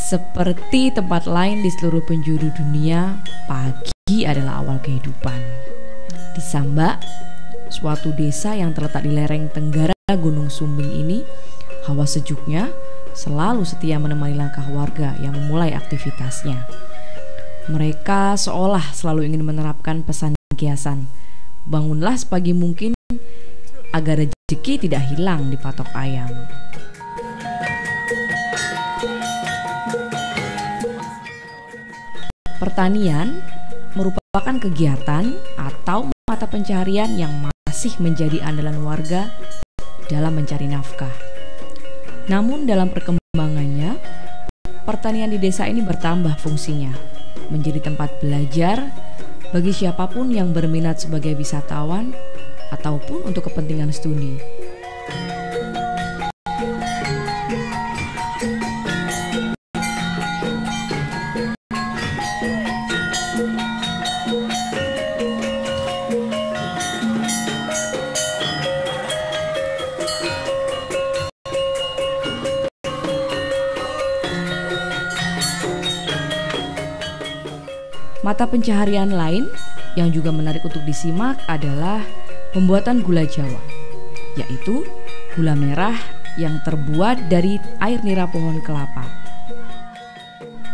Seperti tempat lain di seluruh penjuru dunia, pagi adalah awal kehidupan. Di Samba, suatu desa yang terletak di lereng tenggara Gunung Sumbing ini, hawa sejuknya selalu setia menemani langkah warga yang memulai aktivitasnya. Mereka seolah selalu ingin menerapkan pesan kiasan, bangunlah sepagi mungkin agar rezeki tidak hilang di patok ayam. Pertanian merupakan kegiatan atau mata pencaharian yang masih menjadi andalan warga dalam mencari nafkah. Namun dalam perkembangannya, pertanian di desa ini bertambah fungsinya, menjadi tempat belajar bagi siapapun yang berminat sebagai wisatawan ataupun untuk kepentingan studi. Mata pencaharian lain yang juga menarik untuk disimak adalah pembuatan gula Jawa, yaitu gula merah yang terbuat dari air nira pohon kelapa.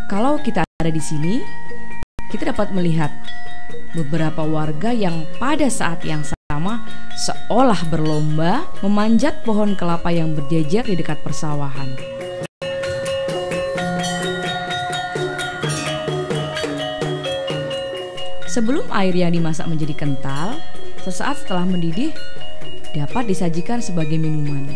Kalau kita ada di sini, kita dapat melihat beberapa warga yang pada saat yang sama seolah berlomba memanjat pohon kelapa yang berjejer di dekat persawahan. Sebelum air yang dimasak menjadi kental, sesaat setelah mendidih, dapat disajikan sebagai minuman.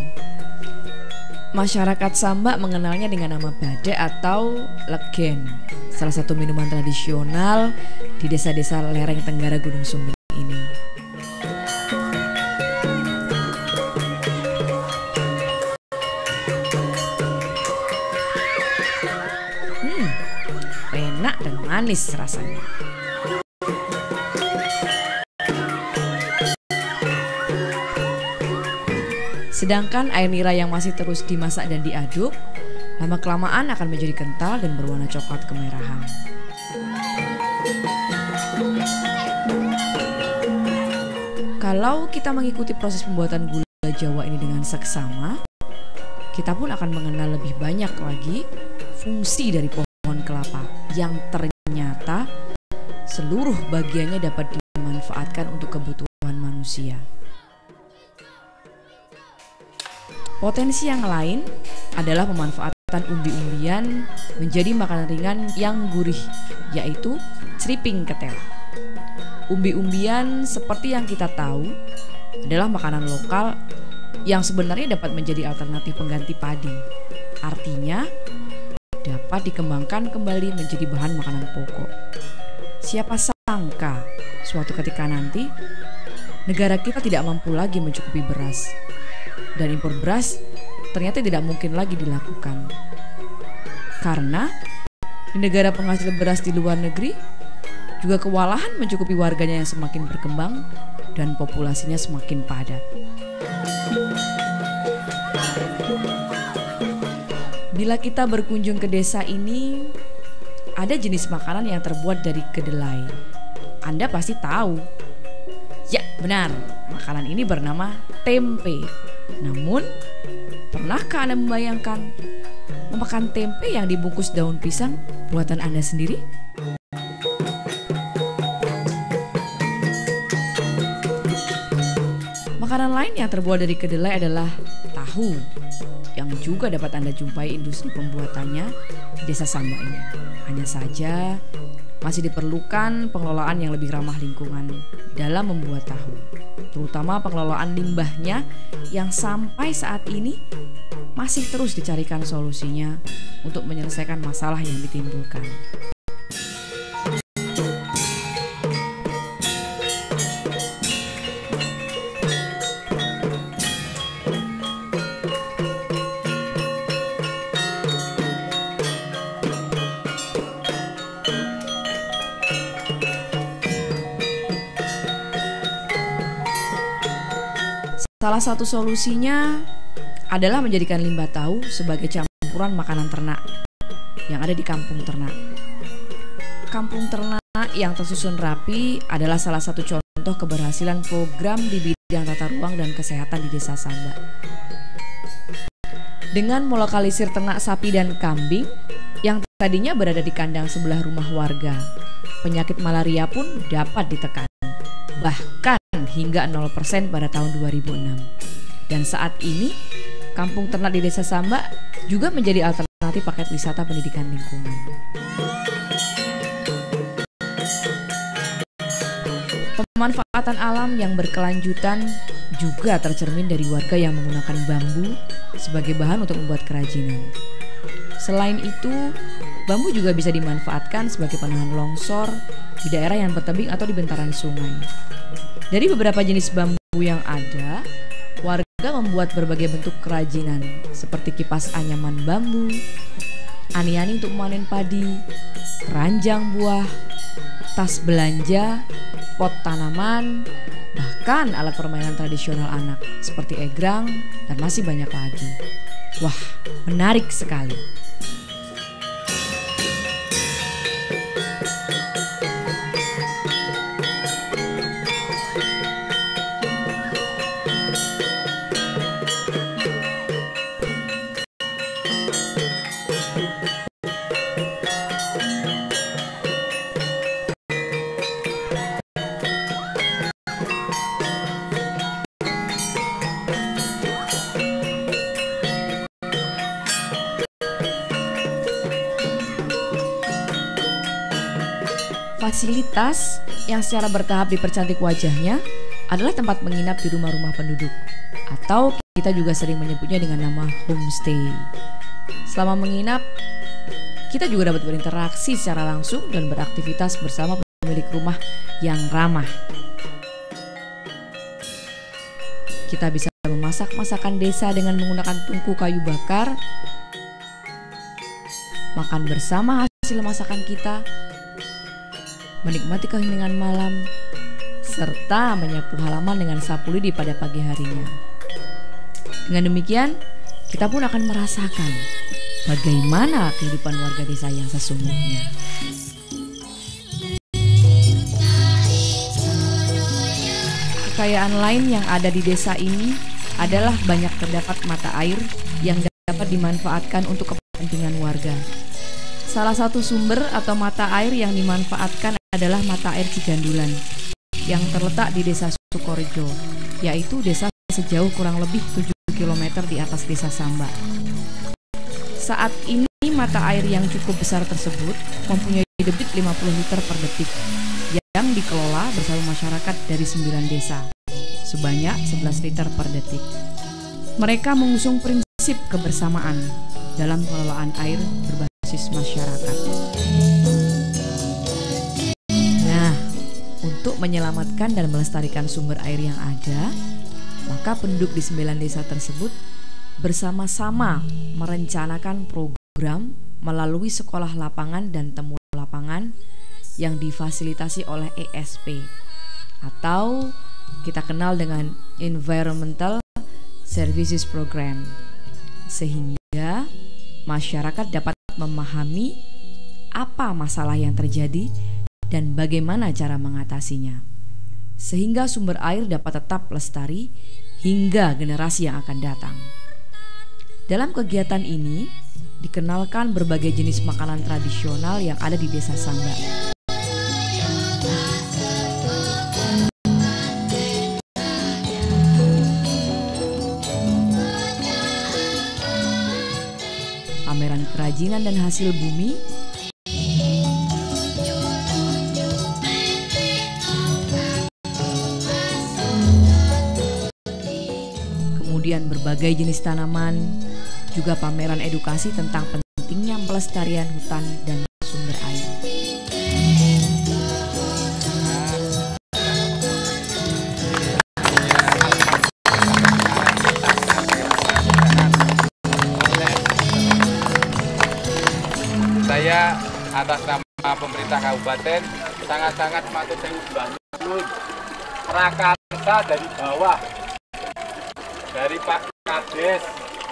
Masyarakat Samba mengenalnya dengan nama bade atau legen, salah satu minuman tradisional di desa-desa lereng tenggara Gunung Sumbing ini. Enak dan manis rasanya. Sedangkan air nira yang masih terus dimasak dan diaduk, lama-kelamaan akan menjadi kental dan berwarna coklat kemerahan. Kalau kita mengikuti proses pembuatan gula Jawa ini dengan seksama, kita pun akan mengenal lebih banyak lagi fungsi dari pohon kelapa yang ternyata seluruh bagiannya dapat dimanfaatkan untuk kebutuhan manusia. Potensi yang lain adalah pemanfaatan umbi-umbian menjadi makanan ringan yang gurih, yaitu ceriping ketela. Umbi-umbian seperti yang kita tahu adalah makanan lokal yang sebenarnya dapat menjadi alternatif pengganti padi. Artinya dapat dikembangkan kembali menjadi bahan makanan pokok. Siapa sangka suatu ketika nanti negara kita tidak mampu lagi mencukupi beras, dan impor beras ternyata tidak mungkin lagi dilakukan. Karena di negara penghasil beras di luar negeri juga kewalahan mencukupi warganya yang semakin berkembang dan populasinya semakin padat. Bila kita berkunjung ke desa ini, ada jenis makanan yang terbuat dari kedelai. Anda pasti tahu. Ya, benar. Makanan ini bernama tempe. Namun, pernahkah Anda membayangkan memakan tempe yang dibungkus daun pisang buatan Anda sendiri? Makanan lain yang terbuat dari kedelai adalah tahu, yang juga dapat Anda jumpai industri pembuatannya di desa Samba ini. Hanya saja masih diperlukan pengelolaan yang lebih ramah lingkungan dalam membuat tahu, terutama pengelolaan limbahnya yang sampai saat ini masih terus dicarikan solusinya untuk menyelesaikan masalah yang ditimbulkan. Salah satu solusinya adalah menjadikan limbah tahu sebagai campuran makanan ternak yang ada di Kampung Ternak. Kampung Ternak yang tersusun rapi adalah salah satu contoh keberhasilan program di bidang tata ruang dan kesehatan di Desa Samba. Dengan melokalisir ternak sapi dan kambing yang tadinya berada di kandang sebelah rumah warga, penyakit malaria pun dapat ditekan, bahkan hingga 0% pada tahun 2006. Dan saat ini, Kampung Ternak di Desa Samba juga menjadi alternatif paket wisata pendidikan lingkungan. Pemanfaatan alam yang berkelanjutan juga tercermin dari warga yang menggunakan bambu sebagai bahan untuk membuat kerajinan. Selain itu, bambu juga bisa dimanfaatkan sebagai penahan longsor di daerah yang bertebing atau di bantaran sungai. Dari beberapa jenis bambu yang ada, warga membuat berbagai bentuk kerajinan seperti kipas anyaman bambu, ani-ani untuk memanen padi, keranjang buah, tas belanja, pot tanaman, bahkan alat permainan tradisional anak seperti egrang dan masih banyak lagi. Wah, menarik sekali. Fasilitas yang secara bertahap dipercantik wajahnya adalah tempat menginap di rumah-rumah penduduk, atau kita juga sering menyebutnya dengan nama homestay. Selama menginap, kita juga dapat berinteraksi secara langsung dan beraktivitas bersama pemilik rumah yang ramah. Kita bisa memasak masakan desa dengan menggunakan tungku kayu bakar, makan bersama hasil masakan kita, menikmati keheningan malam, serta menyapu halaman dengan sapu lidi pada pagi harinya. Dengan demikian, kita pun akan merasakan bagaimana kehidupan warga desa yang sesungguhnya. Kekayaan lain yang ada di desa ini adalah banyak terdapat mata air yang dapat dimanfaatkan untuk kepentingan warga. Salah satu sumber atau mata air yang dimanfaatkan adalah mata air Cigandulan yang terletak di Desa Sukorejo, yaitu desa sejauh kurang lebih 7 km di atas Desa Samba. Saat ini mata air yang cukup besar tersebut mempunyai debit 50 liter per detik yang dikelola bersama masyarakat dari 9 desa sebanyak 11 liter per detik. Mereka mengusung prinsip kebersamaan dalam pengelolaan air berbasis masyarakat. Untuk menyelamatkan dan melestarikan sumber air yang ada, maka penduduk di 9 desa tersebut bersama-sama merencanakan program melalui sekolah lapangan dan temu lapangan yang difasilitasi oleh ESP atau kita kenal dengan Environmental Services Program, sehingga masyarakat dapat memahami apa masalah yang terjadi dan bagaimana cara mengatasinya, sehingga sumber air dapat tetap lestari hingga generasi yang akan datang. Dalam kegiatan ini dikenalkan berbagai jenis makanan tradisional yang ada di Desa Samba. Pameran kerajinan dan hasil bumi, kemudian berbagai jenis tanaman, juga pameran edukasi tentang pentingnya pelestarian hutan dan sumber air. Saya atas nama pemerintah kabupaten sangat-sangat matur nuwun prakarsa dari bawah, dari Pak Kades,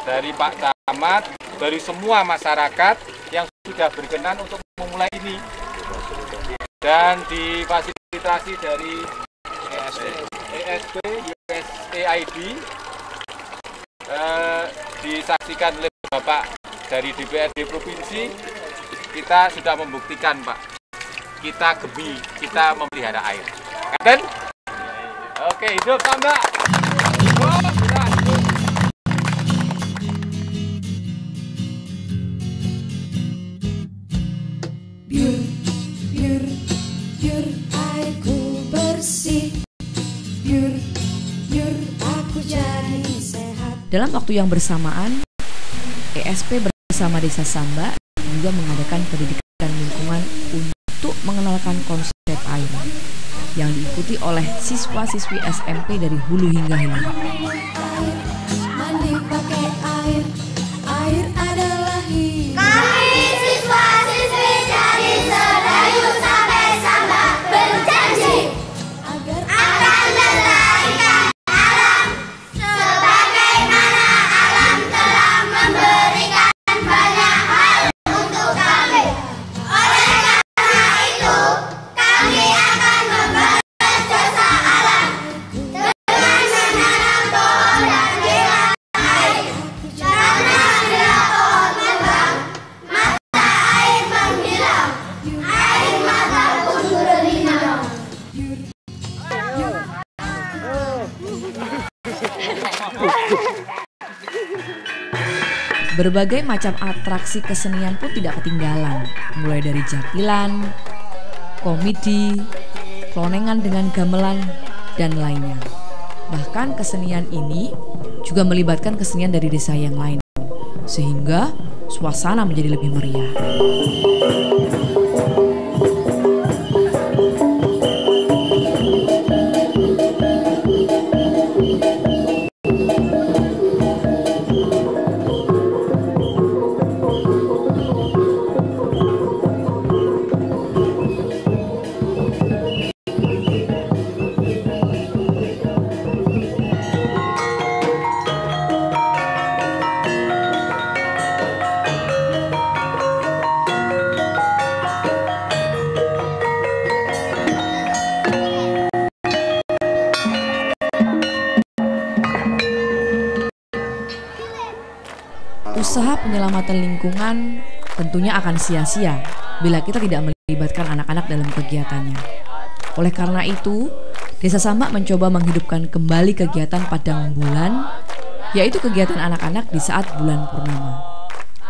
dari Pak Camat, dari semua masyarakat yang sudah berkenan untuk memulai ini dan difasilitasi dari ESP USAID, disaksikan oleh Bapak dari DPRD Provinsi. Kita sudah membuktikan, Pak, kita gebi, kita memelihara air. Kan? Oke, hidup tambah. Biar airku bersih, biar aku jadi sehat. Dalam waktu yang bersamaan, ESP bersama Desa Samba juga mengadakan pendidikan lingkungan untuk mengenalkan konsep air yang diikuti oleh siswa-siswi SMP dari hulu hingga hilir. Mandi pakai air, air adalah hidup. Kami siswa-siswi dari Sedayu sampai Samba berjanji Agar akan melestarikan alam sebagaimana alam telah memberikan banyak hal untuk kami. Oleh karena itu, kami akan membalas jasa alam dengan menanam pohon dan hilang air. Karena bila pohon tumbang, mata air menghilang, air mata pun berlinang. Berbagai macam atraksi kesenian pun tidak ketinggalan, mulai dari jakilan, komedi, klonengan dengan gamelan, dan lainnya. Bahkan kesenian ini juga melibatkan kesenian dari desa yang lain, sehingga suasana menjadi lebih meriah. Usaha penyelamatan lingkungan tentunya akan sia-sia bila kita tidak melibatkan anak-anak dalam kegiatannya. Oleh karena itu, Desa Samba mencoba menghidupkan kembali kegiatan Padang Bulan, yaitu kegiatan anak-anak di saat bulan purnama.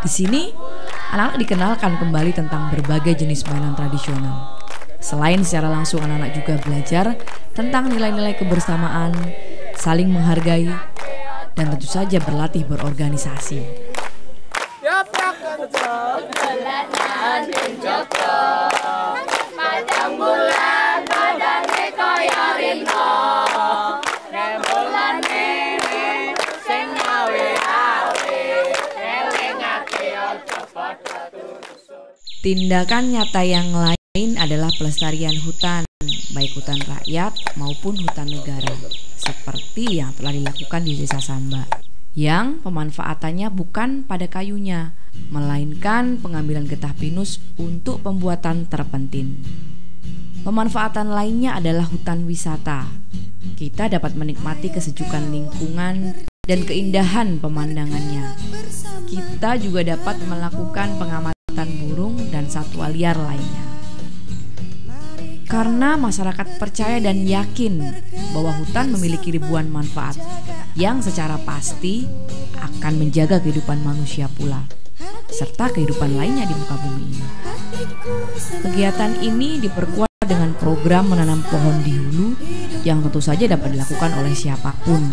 Di sini, anak-anak dikenalkan kembali tentang berbagai jenis mainan tradisional. Selain secara langsung, anak-anak juga belajar tentang nilai-nilai kebersamaan, saling menghargai, dan tentu saja berlatih berorganisasi. Padang bulan, padang koyo rino. Rembulan ini, sing ngawe-awe, elingake ojo padha tusuk. Tindakan nyata yang lain adalah pelestarian hutan, baik hutan rakyat maupun hutan negara, seperti yang telah dilakukan di Desa Samba, yang pemanfaatannya bukan pada kayunya, melainkan pengambilan getah pinus untuk pembuatan terpentin. Pemanfaatan lainnya adalah hutan wisata. Kita dapat menikmati kesejukan lingkungan dan keindahan pemandangannya. Kita juga dapat melakukan pengamatan burung dan satwa liar lainnya. Karena masyarakat percaya dan yakin bahwa hutan memiliki ribuan manfaat yang secara pasti akan menjaga kehidupan manusia pula, serta kehidupan lainnya di muka bumi ini. Kegiatan ini diperkuat dengan program menanam pohon di hulu yang tentu saja dapat dilakukan oleh siapapun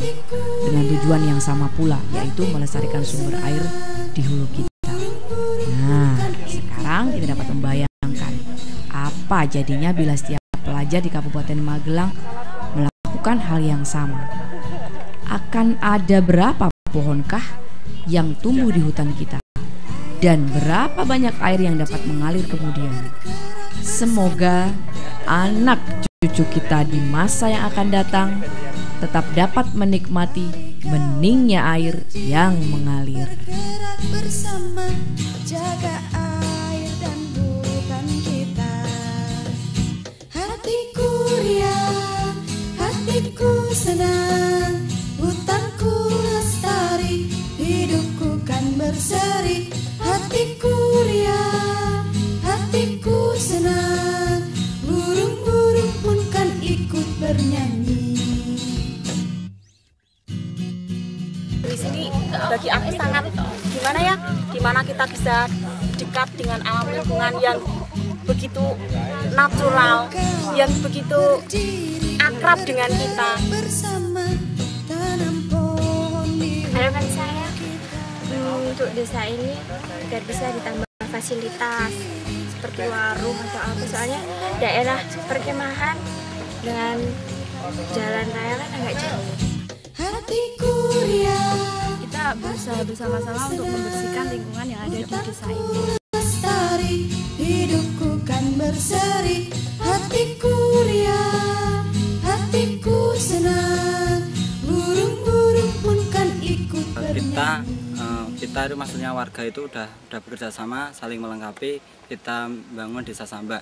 dengan tujuan yang sama pula, yaitu melestarikan sumber air di hulu kita. Nah, sekarang kita dapat membayangkan apa jadinya bila setiap pelajar di Kabupaten Magelang melakukan hal yang sama. Akan ada berapa pohonkah yang tumbuh di hutan kita? Dan berapa banyak air yang dapat mengalir kemudian? Semoga anak cucu kita di masa yang akan datang tetap dapat menikmati beningnya air yang mengalir. Bersama jaga air. hatiku senang, hutanku lestari, hidupku kan berseri. Hatiku riang, hatiku senang, burung-burung pun kan ikut bernyanyi. Di sini bagi aku sangat gimana ya, dimana kita bisa dekat dengan alam lingkungan yang begitu natural, yang begitu akrab dengan kita. Bersama tanam pohon di Harapan saya untuk desa ini agar bisa ditambah fasilitas seperti warung atau apa, soalnya daerah perkemahan dengan jalan raya kan agak jauh. hatiku riang, Kita berusaha bersama-sama untuk membersihkan lingkungan yang ada di desa ini. lestari, hidupku kan berseri. Hatiku riang, hatiku senang, burung-burung pun kan ikut bernyanyi. Kita itu maksudnya warga itu udah bekerja sama, saling melengkapi, kita bangun desa Samba.